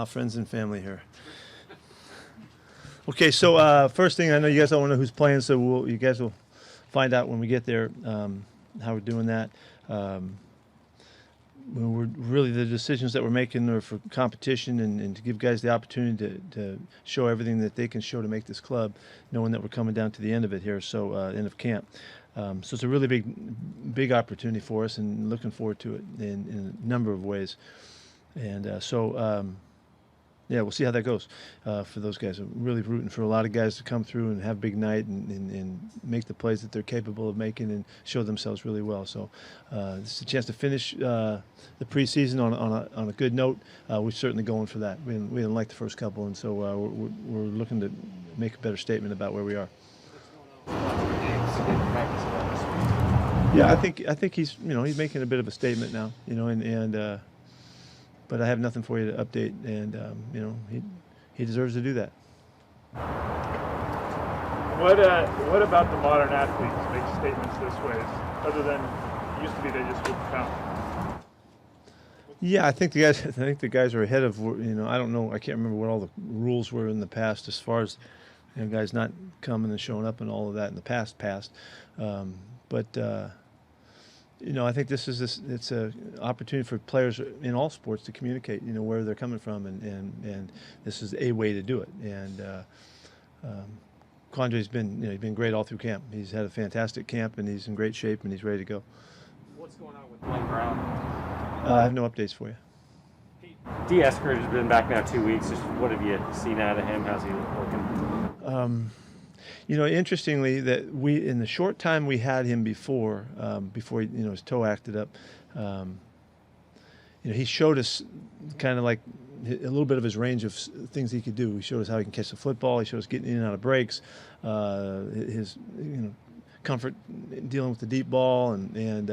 Friends and family here. Okay, so first thing, I know you guys don't know who's playing, so you guys will find out when we get there how we're doing that. We're really, the decisions that we're making are for competition and to give guys the opportunity to show everything that they can show to make this club, knowing that we're coming down to the end of it here, so end of camp. So it's a really big opportunity for us, and looking forward to it in a number of ways. And yeah, we'll see how that goes for those guys. I'm really rooting for a lot of guys to come through and have a big night and make the plays that they're capable of making and show themselves really well. So this is a chance to finish the preseason on a good note. We're certainly going for that. We didn't like the first couple, and so we're looking to make a better statement about where we are. Yeah, I think he's he's making a bit of a statement now, but I have nothing for you to update, and he deserves to do that. What about the modern athletes make statements this way, other than it used to be they just wouldn't count? Yeah, I think the guys are ahead of I don't know, I can't remember what all the rules were in the past as far as guys not coming and showing up and all of that in the past. I think it's an opportunity for players in all sports to communicate, where they're coming from, and this is a way to do it. And Quandre's been great all through camp. He's had a fantastic camp, and he's in great shape, and he's ready to go. What's going on with Blaine Brown? I have no updates for you. D. Eskridge has been back now 2 weeks. Just what have you seen out of him? How's he looking? Interestingly, that in the short time we had him before his toe acted up, he showed us kind of like a little bit of his range of things he could do. He showed us how he can catch the football. He showed us getting in and out of breaks, his comfort dealing with the deep ball, and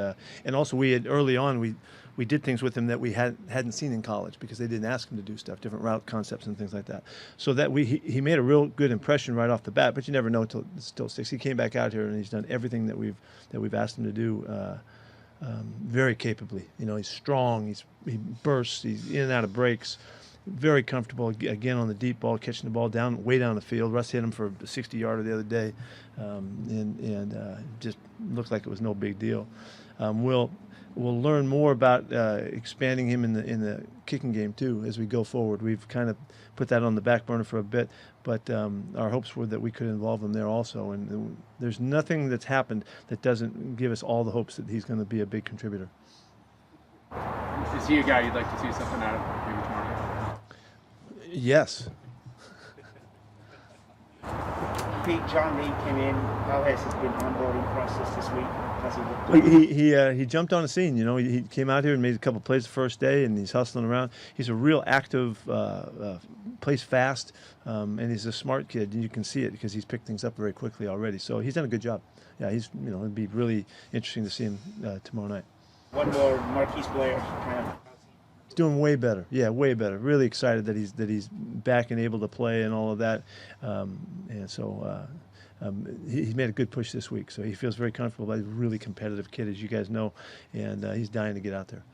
also we had early on we did things with him that we hadn't seen in college because they didn't ask him to do stuff, different route concepts and things like that. So that he made a real good impression right off the bat, but you never know until it still sticks. He came back out here and he's done everything that we've asked him to do very capably. He's strong, he bursts, he's in and out of breaks, very comfortable again on the deep ball, catching the ball way down the field. Russ hit him for a 60-yarder the other day, and just looked like it was no big deal. We'll learn more about expanding him in the kicking game too as we go forward. We've kind of put that on the back burner for a bit, but our hopes were that we could involve him there also. And there's nothing that's happened that doesn't give us all the hopes that he's going to be a big contributor. Is he a guy you'd like to see something out of maybe tomorrow? Yes. Pete, John Reed came in. How has his been onboarding process this week? He jumped on the scene. He came out here and made a couple plays the first day, and he's hustling around. He's a real active, plays fast, and he's a smart kid. And you can see it because he's picked things up very quickly already. So he's done a good job. Yeah, it'd be really interesting to see him tomorrow night. One more Marquise Blair kind of. He's doing way better. Yeah, way better. Really excited that he's back and able to play and all of that. And so. He made a good push this week, so he feels very comfortable. He's a really competitive kid, as you guys know, and he's dying to get out there.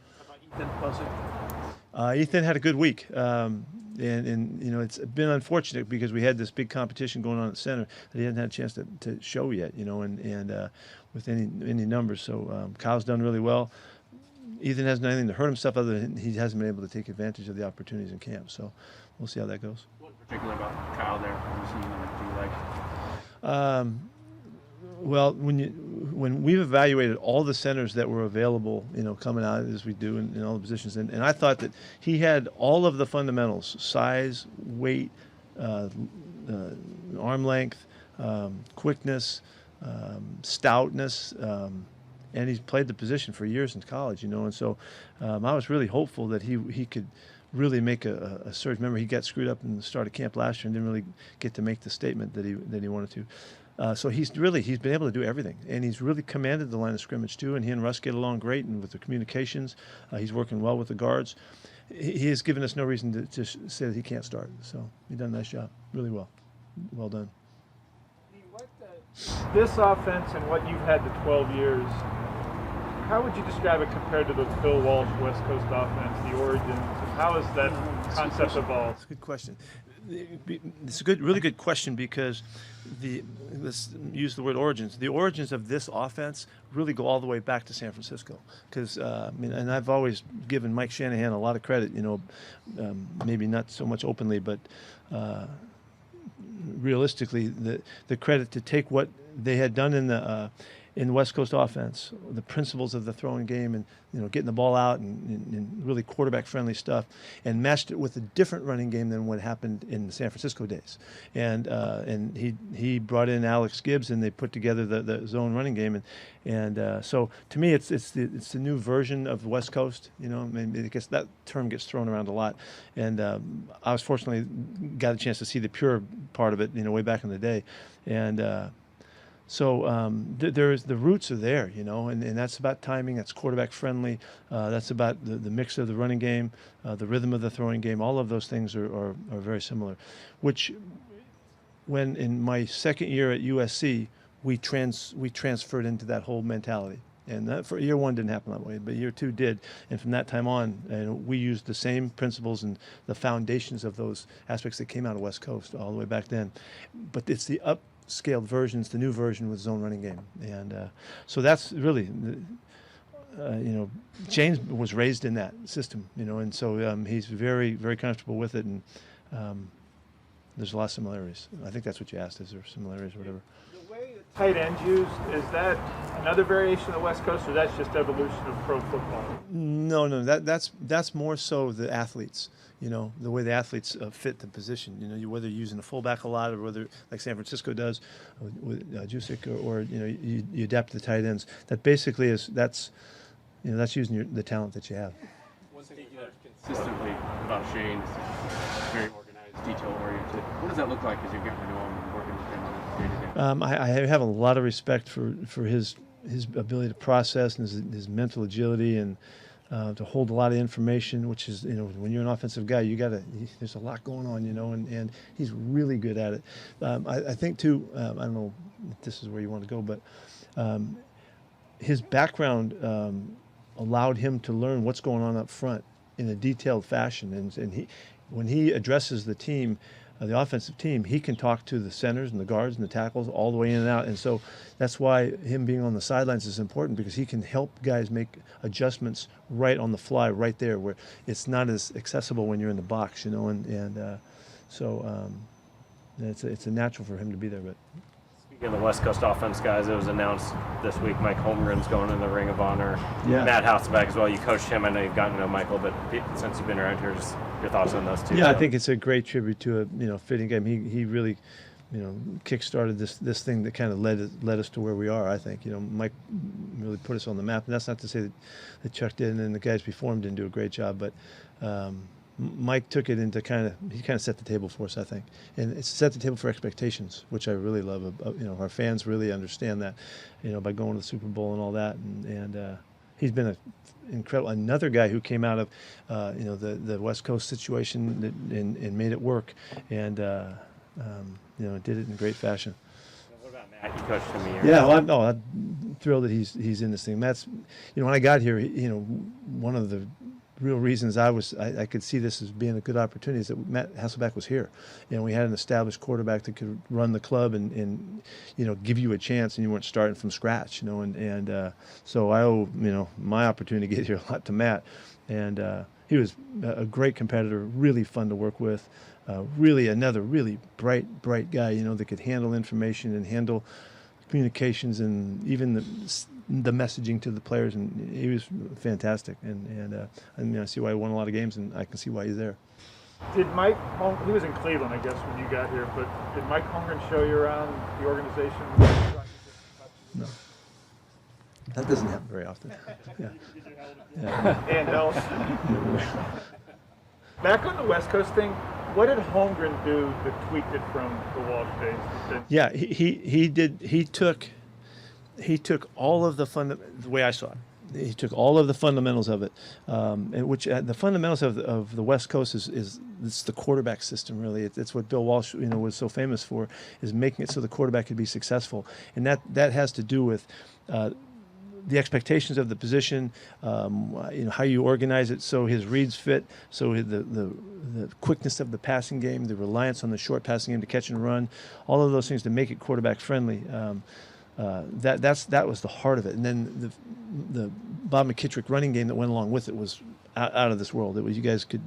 How about Ethan? Ethan had a good week, and it's been unfortunate because we had this big competition going on at center that he hadn't had a chance to show yet, and with any numbers. So Kyle's done really well. Ethan hasn't done anything to hurt himself other than he hasn't been able to take advantage of the opportunities in camp. So we'll see how that goes. What in particular about Kyle there? Have you seen him? Do you like? Well, when we've evaluated all the centers that were available, coming out as we do in all the positions, and I thought that he had all of the fundamentals: size, weight, arm length, quickness, stoutness, and he's played the position for years in college, and so I was really hopeful that he could really make a surge. Remember, he got screwed up in the start of camp last year and didn't really get to make the statement that he wanted to. So he's been able to do everything, and he's really commanded the line of scrimmage too. And he and Russ get along great, and with the communications, he's working well with the guards. He has given us no reason to say that he can't start. So he's done a nice job, really well. Well done. This offense and what you've had the 12 years, how would you describe it compared to the Bill Walsh West Coast offense, the origins? How has that concept evolve? That's a good question. It's a really good question because let's use the word origins. The origins of this offense really go all the way back to San Francisco. Because and I've always given Mike Shanahan a lot of credit. Maybe not so much openly, but realistically, the credit to take what they had done in the West Coast offense, the principles of the throwing game, and getting the ball out and really quarterback friendly stuff, and matched it with a different running game than what happened in the San Francisco days. And he brought in Alex Gibbs, and they put together the zone running game, and so to me it's the new version of the West Coast. I guess that term gets thrown around a lot, and I was fortunately got a chance to see the pure part of it, way back in the day, and. So there's the roots are there, and that's about timing. That's quarterback friendly. That's about the mix of the running game, the rhythm of the throwing game. All of those things are very similar. Which, when in my second year at USC, we transferred into that whole mentality. And that for year one didn't happen that way, but year two did. And from that time on, we used the same principles and the foundations of those aspects that came out of West Coast all the way back then. But it's the upscaled versions, the new version with zone running game. And so that's really, James was raised in that system, and so he's very, very comfortable with it. And there's a lot of similarities. I think that's what you asked, is there similarities or whatever? The way the tight end's used, is that another variation of the West Coast, or that's just evolution of pro football? No, that's more so the athletes. The way the athletes fit the position. Whether you're using a fullback a lot, or whether, like San Francisco does with Jusic, or you adapt to the tight ends. That basically that's using the talent that you have. One thing you heard consistently about Shane is he's very organized, detail-oriented. What does that look like as you're getting to know him and working with him on a day-to-day? I have a lot of respect for his ability to process and his mental agility, and to hold a lot of information, which is, when you're an offensive guy, there's a lot going on, and he's really good at it. I think too, I don't know if this is where you want to go, but his background allowed him to learn what's going on up front in a detailed fashion, and when he addresses the team, the offensive team, he can talk to the centers and the guards and the tackles all the way in and out. And so that's why him being on the sidelines is important, because he can help guys make adjustments right on the fly, right there, where it's not as accessible when you're in the box, so it's a natural for him to be there. But speaking of the West Coast offense, guys, it was announced this week Mike Holmgren's going in the Ring of Honor. Yeah. Matt Hasselbeck as well. You coached him. I know you've gotten to know Michael, but since you've been around here, just your thoughts on those two. Yeah, I think it's a great tribute to a fitting game. He really kick-started this thing that kind of led us to where we are. I think Mike really put us on the map, and that's not to say that Chuck didn't and the guys before him didn't do a great job, but Mike took it into he kind of set the table for us, I think, and it's set the table for expectations, which I really love. Our fans really understand that, by going to the Super Bowl and all that, and he's been incredible. Another guy who came out of the West Coast situation and made it work, and did it in great fashion. What about Matt? You coached him a year. Yeah, well, I'm thrilled that he's in this thing. Matt's, when I got here, one of the real reasons I could see this as being a good opportunity is that Matt Hasselbeck was here. We had an established quarterback that could run the club and give you a chance, and you weren't starting from scratch, and so I owe my opportunity to get here a lot to Matt, and he was a great competitor, really fun to work with, really another really bright guy, that could handle information and handle communications and even the messaging to the players, and he was fantastic. And I see why he won a lot of games, and I can see why he's there. Did Mike he was in Cleveland, I guess, when you got here, but did Mike Holmgren show you around the organization? No. That doesn't happen very often. And else. Back on the West Coast thing, what did Holmgren do that tweaked it from the Walsh days? Yeah, he did. He took all of the way I saw it. He took all of the fundamentals of it, which the fundamentals of the West Coast is it's the quarterback system, really. It's what Bill Walsh was so famous for, is making it so the quarterback could be successful, and that has to do with the expectations of the position, how you organize it so his reads fit, so the quickness of the passing game, the reliance on the short passing game to catch and run, all of those things to make it quarterback friendly. That was the heart of it. And then the Bob McKittrick running game that went along with it was out of this world. It was, you guys could,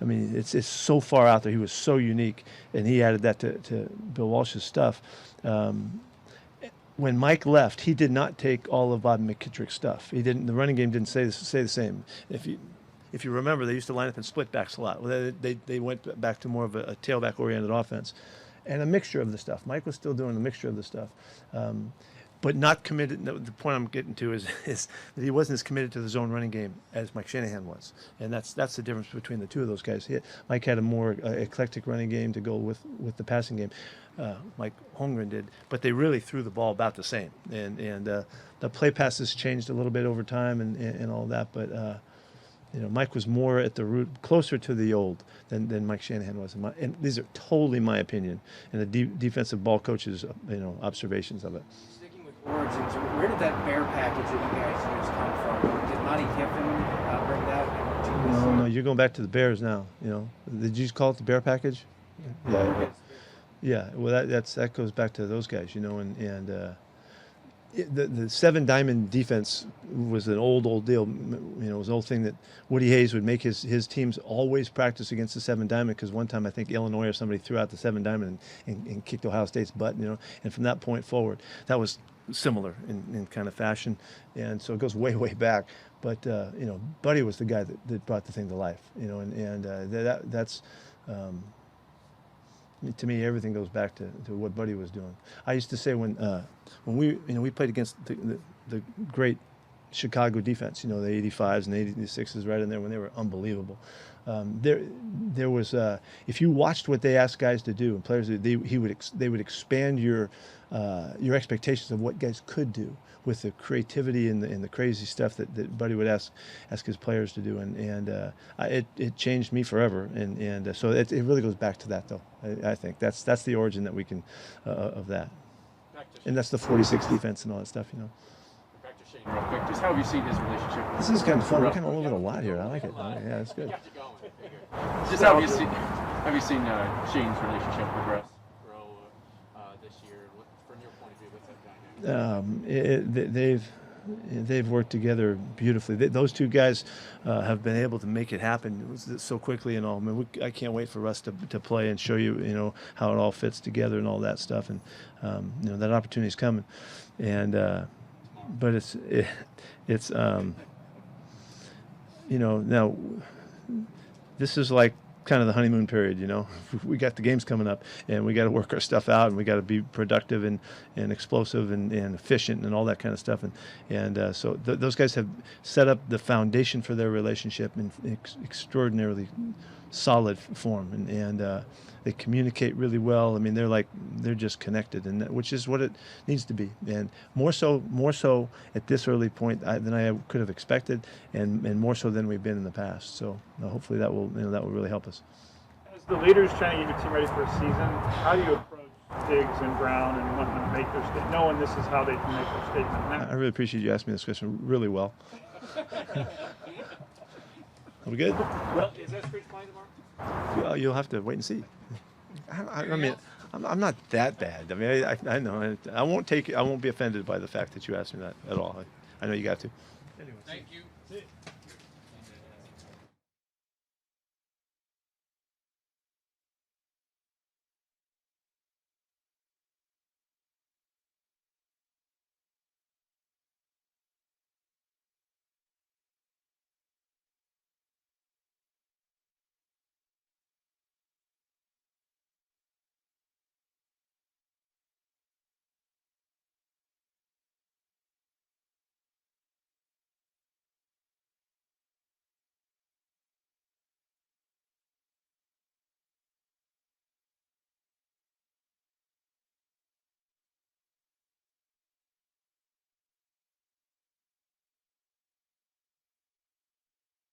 I mean, it's so far out there. He was so unique, and he added that to Bill Walsh's stuff. When Mike left, he did not take all of Bob McKittrick's stuff. He didn't. The running game didn't stay the same. If you remember, they used to line up in split backs a lot. Well, they went back to more of a tailback oriented offense, and a mixture of the stuff. Mike was still doing a mixture of the stuff. But not committed. The point I'm getting to is that he wasn't as committed to the zone running game as Mike Shanahan was, and that's the difference between the two of those guys. Mike had a more eclectic running game to go with the passing game. Mike Holmgren did, but they really threw the ball about the same, and the play passes changed a little bit over time and all that, but. Mike was more at the root, closer to the old than Mike Shanahan was. And these are totally my opinion and the defensive ball coach's observations of it. Sticking with origins, where did that bear package that you guys used come from? Did Monty Kiffin bring that? No, you're going back to the Bears now. Did you call it the bear package? Yeah. Well, that goes back to those guys. The seven diamond defense was an old deal. It was an old thing that Woody Hayes would make his teams always practice against the seven diamond, because one time I think Illinois or somebody threw out the seven diamond and kicked Ohio State's butt. And from that point forward, that was similar in kind of fashion, and so it goes way back. But Buddy was the guy that brought the thing to life. That's. To me, everything goes back to what Buddy was doing. I used to say when we played against the great Chicago defense, the 85s and 86s right in there when they were unbelievable. There was if you watched what they asked guys to do and players, they would expand your expectations of what guys could do with the creativity and the crazy stuff that Buddy would ask his players to do, and it changed me forever, and so it really goes back to that though. I think that's the origin that we can of that, and that's the 46 defense and all that stuff. Back to Shane real quick. Just how have you seen his relationship? This is kind of fun. We're kind of all over a lot here. I like it. Yeah, it's good. Just how have you seen Shane's relationship progress, grow this year? From your point of view, what's that dynamic? They've worked together beautifully. Those two guys have been able to make it happen so quickly and all. I mean, I can't wait for us to play and show you, how it all fits together and all that stuff. And that opportunity's coming. And but it's now this is like kind of the honeymoon period. We got the games coming up, and we got to work our stuff out, and we got to be productive and explosive and efficient and all that kind of stuff. And so those guys have set up the foundation for their relationship in extraordinarily solid form, and they communicate really well. I mean, they're just connected, and which is what it needs to be, and more so at this early point than I could have expected, and more so than we've been in the past. So hopefully that will really help us. As the leaders trying to get your team ready for a season, how do you approach Diggs and Brown and want them to make their statement, knowing this is how they can make their statement? I really appreciate you asking me this question really well. Are we good? Well, is Eskridge playing tomorrow? Well, you'll have to wait and see. I mean, I'm not that bad. I mean, I know. I won't be offended by the fact that you asked me that at all. I know you got to. Anyway, thank you.